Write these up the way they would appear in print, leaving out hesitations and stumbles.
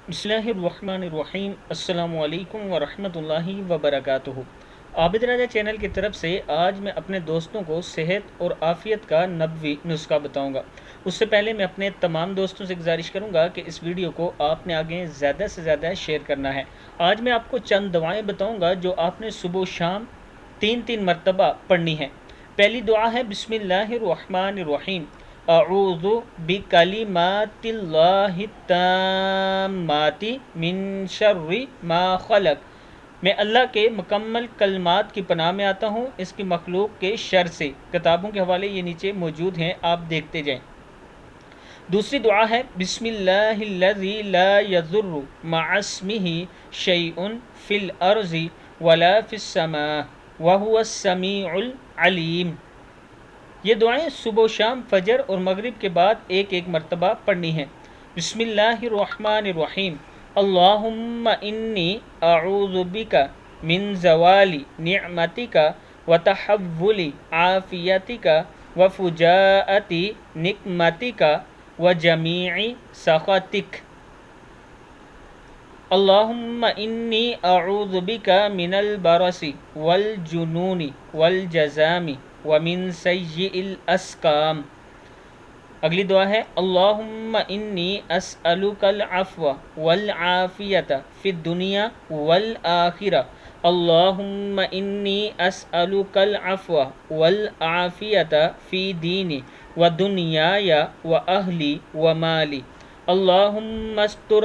بسم اللہ الرحمن الرحیم۔ السلام علیکم ورحمۃ اللہ وبرکاتہ۔ عابد راجہ چینل کی طرف سے آج میں اپنے دوستوں کو صحت اور عافیت کا نبوی نسخہ بتاؤں گا۔ اس سے پہلے میں اپنے تمام دوستوں سے گزارش کروں گا کہ اس ویڈیو کو آپ نے آگے زیادہ سے زیادہ شیئر کرنا ہے۔ آج میں آپ کو چند دعائیں بتاؤں گا جو آپ نے صبح و شام تین مرتبہ پڑھنی ہیں۔ پہلی دعا ہے بسم اللہ الرحمن الرحیم، اعوذ بکلمات اللہ التامات من شر ما خلق۔ میں اللہ کے مکمل کلمات کی پناہ میں آتا ہوں اس کی مخلوق کے شر سے۔ کتابوں کے حوالے یہ نیچے موجود ہیں، آپ دیکھتے جائیں۔ دوسری دعا ہے بسم اللہ الذی لا یضر مع اسمہ شیء فی الارض ولا فی السماء وہو السمیع العلیم۔ یہ دعائیں صبح و شام فجر اور مغرب کے بعد ایک مرتبہ پڑھنی ہیں۔ بسم اللہ الرحمن الرحیم، اللہم انی اعوذ بک من زوال نعمتک وتحول عافیتک وفجاءت نقمتک وجمیع سخطک۔ اللہم انی اعوذ بک من البرص والجنون والجذام ومن سیء الاسقام۔ اگلی دعا ہے اللہم انی اسألک العفو والعافیت فی الدنیا والآخرہ۔ اللہم انی اسألک العفو والعافیت فی دینی ودنیای واہلی ومالی۔ اللہم استر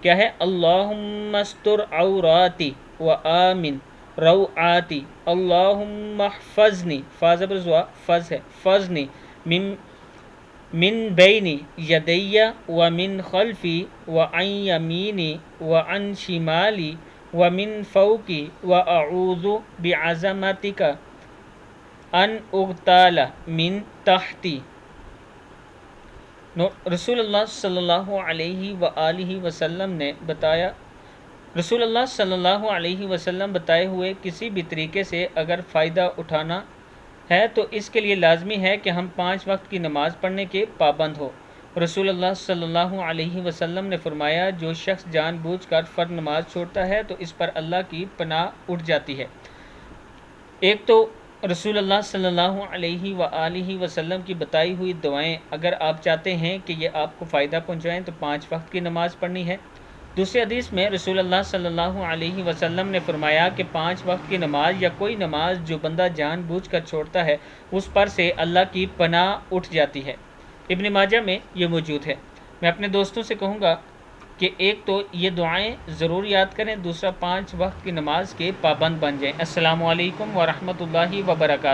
کیا ہے؟ اللہم استر عوراتی وآمن روعاتی۔ اللہم احفظنی، فض ہے، فضنی من بین یدی ومن خلفی وعن یمینی وعن شمالی ومن فوقی واعوذ بعظمتک ان اغتال من تحتی۔ رسول اللہ صلی اللہ علیہ وآلہ وسلم نے بتایا، رسول اللہ صلی اللہ علیہ وسلم بتائے ہوئے کسی بھی طریقے سے اگر فائدہ اٹھانا ہے تو اس کے لیے لازمی ہے کہ ہم 5 وقت کی نماز پڑھنے کے پابند ہو۔ رسول اللہ صلی اللہ علیہ وسلم نے فرمایا جو شخص جان بوجھ کر فرض نماز چھوڑتا ہے تو اس پر اللہ کی پناہ اٹھ جاتی ہے۔ ایک تو رسول اللہ صلی اللہ علیہ وآلہ وسلم کی بتائی ہوئی دعائیں، اگر آپ چاہتے ہیں کہ یہ آپ کو فائدہ پہنچائیں تو 5 وقت کی نماز پڑھنی ہے۔ دوسری حدیث میں رسول اللہ صلی اللہ علیہ وسلم نے فرمایا کہ 5 وقت کی نماز یا کوئی نماز جو بندہ جان بوجھ کر چھوڑتا ہے اس پر سے اللہ کی پناہ اٹھ جاتی ہے۔ ابن ماجہ میں یہ موجود ہے۔ میں اپنے دوستوں سے کہوں گا کہ ایک تو یہ دعائیں ضرور یاد کریں، دوسرا 5 وقت کی نماز کے پابند بن جائیں۔ السلام علیکم ورحمۃ اللہ وبرکاتہ۔